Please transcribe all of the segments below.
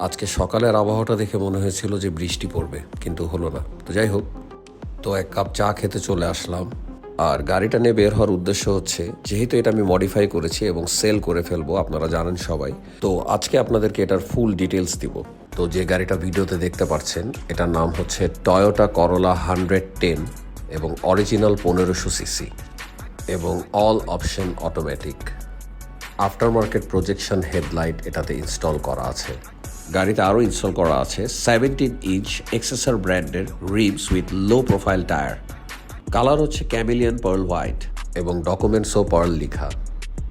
আজকে সকালের আবহাওয়াটা দেখে মনে হয়েছিল যে বৃষ্টি পড়বে, কিন্তু হলো না। তো যাই হোক, তো এক কাপ চা খেতে চলে আসলাম। আর গাড়িটা নিয়ে বের হওয়ার উদ্দেশ্য হচ্ছে, যেহেতু এটা আমি মডিফাই করেছি এবং সেল করে ফেলবো, আপনারা জানেন সবাই, তো আজকে আপনাদেরকে এটার ফুল ডিটেলস দিব। তো যে গাড়িটা ভিডিওতে দেখতে পাচ্ছেন, এটার নাম হচ্ছে টয়োটা করোলা 110 এবং অরিজিনাল 1500 সিসি এবং all option automatic. After market projection headlight এটাতে ইনস্টল করা আছে। গাড়িতে আরও ইনস্টল করা আছে 17 ইঞ্চ এক্সেসর ব্র্যান্ডের ribs with low profile tyre. Colour হচ্ছে ক্যামিলিয়ন পার্ল হোয়াইট এবং ডকুমেন্টসও পার্ল লেখা।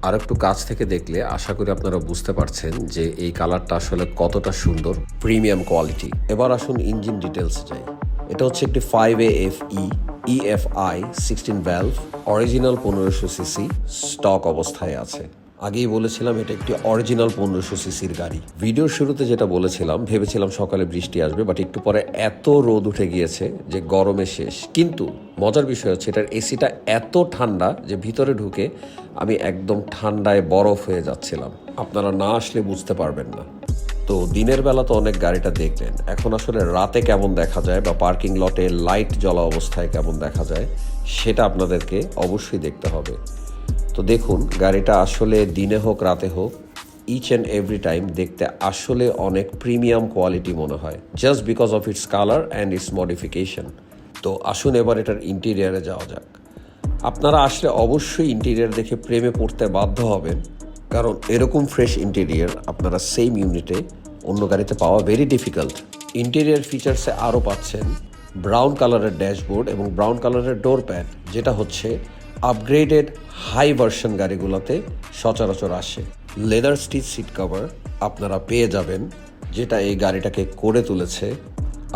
আর একটু কাছ থেকে দেখলে আশা করি আপনারা বুঝতে পারছেন যে এই কালারটা আসলে কতটা সুন্দর, প্রিমিয়াম কোয়ালিটি। এবার আসুন ইঞ্জিন ডিটেলস যাই। এটা হচ্ছে একটি 5AFE EFI 16 valve original 1500 CC stock অবস্থায় আছে। আগেই বলেছিলাম এটা একটি অরিজিনাল 1500 সিসির গাড়ি। ভিডিওর শুরুতে যেটা বলেছিলাম, ভেবেছিলাম সকালে বৃষ্টি আসবে, বাট একটু পরে এত রোদ উঠে গিয়েছে যে গরমে শেষ। কিন্তু মজার বিষয় হচ্ছে এটার এসিটা এত ঠান্ডা যে ভিতরে ঢুকে আমি একদম ঠান্ডায় বরফ হয়ে যাচ্ছিলাম। আপনারা না আসলে বুঝতে পারবেন না। তো দিনের বেলা তো অনেক গাড়িটা দেখলেন, এখন আসলে রাতে কেমন দেখা যায় বা পার্কিং লটে লাইট জ্বলা অবস্থায় কেমন দেখা যায় সেটা আপনাদেরকে অবশ্যই দেখতে হবে। তো দেখুন, গাড়িটা আসলে দিনে হোক রাতে হোক, ইচ অ্যান্ড এভরি টাইম দেখতে আসলে অনেক প্রিমিয়াম কোয়ালিটি মনে হয়, just because of its colour and it's modification. তো আসুন এবার এটার ইন্টেরিয়ারে যাওয়া যাক। আপনারা আসলে অবশ্যই ইন্টেরিয়ার দেখে প্রেমে পড়তে বাধ্য হবেন, কারণ এরকম ফ্রেশ ইন্টেরিয়ার আপনারা সেম ইউনিটে অন্য গাড়িতে পাওয়া ভেরি ডিফিকাল্ট। ইন্টেরিয়ার ফিচার্সে আরও পাচ্ছেন ব্রাউন কালারের ড্যাশবোর্ড এবং ব্রাউন কালারের ডোর প্যাড, যেটা হচ্ছে আপগ্রেডেড হাই ভার্সন গাড়িগুলোতে সচরাচর আসে। লেদার স্টিচ সিট কভার আপনারা পেয়ে যাবেন, যেটা এই গাড়িটাকে করে তুলেছে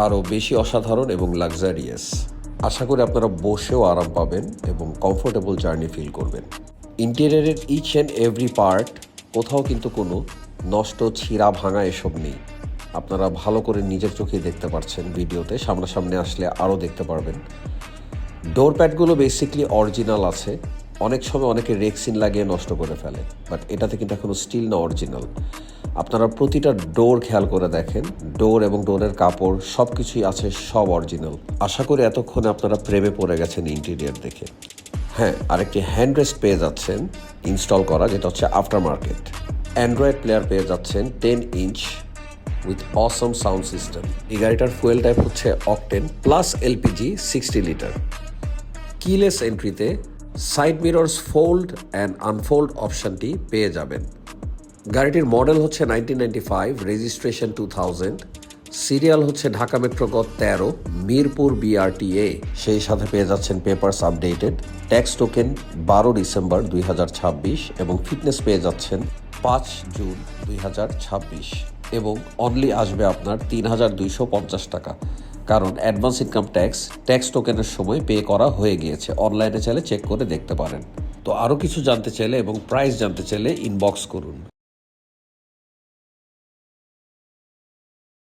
আরও বেশি অসাধারণ এবং লাক্সারিয়াস। আশা করি আপনারা বসেও আরাম পাবেন এবং কমফোর্টেবল জার্নি ফিল করবেন। ইন্টেরিয়রের ইচ অ্যান্ড এভরি পার্ট, কোথাও কিন্তু কোনো নষ্ট, ছিঁড়া, ভাঙা এসব নেই। আপনারা ভালো করে নিজের চোখেই দেখতে পাচ্ছেন ভিডিওতে, সামনাসামনি আসলে আরও দেখতে পারবেন। ডোর প্যাডগুলো বেসিকলি অরিজিনাল আছে। অনেক সময় অনেকে রেক্সিন লাগিয়ে নষ্ট করে ফেলে, বাট এটাতে কিন্তু এখনও স্টিল না, অরিজিনাল। আপনারা প্রতিটা ডোর খেয়াল করে দেখেন, ডোর এবং ডোরের কাপড় সব কিছুই আছে, সব অরিজিনাল। আশা করি এতক্ষণে আপনারা প্রেমে পড়ে গেছেন ইন্টেরিয়ার দেখে। হ্যাঁ, আরেকটি হ্যান্ড রেস্ট পেয়ে যাচ্ছেন ইনস্টল করা, যেটা হচ্ছে আফটার মার্কেট। অ্যান্ড্রয়েড প্লেয়ার পেয়ে যাচ্ছেন 10 inch with awesome sound system. এই গাড়িটার ফুয়েল টাইপ হচ্ছে octane plus LPG 60 litre. Keyless এন্ট্রিতে side mirrors fold and unfold অপশানটি পেয়ে যাবেন। গাড়িটির মডেল হচ্ছে 1995, রেজিস্ট্রেশন 2000, সিরিয়াল হচ্ছে ঢাকা মেট্রো গ 13, মিরপুর BRTA। সেই সাথে পেয়ে যাচ্ছেন papers updated, tax token 12 December 2026 এবং ফিটনেস পেয়ে যাচ্ছেন 5 জুন 2026 এবং অনলি আসবে আপনার 3250 টাকা, কারণ অ্যাডভান্স ইনকাম ট্যাক্স টোকেনের সময় পে করা হয়ে গিয়েছে। অনলাইনে চাইলে চেক করে দেখতে পারেন। তো আরও কিছু জানতে চাইলে এবং প্রাইস জানতে চাইলে ইনবক্স করুন।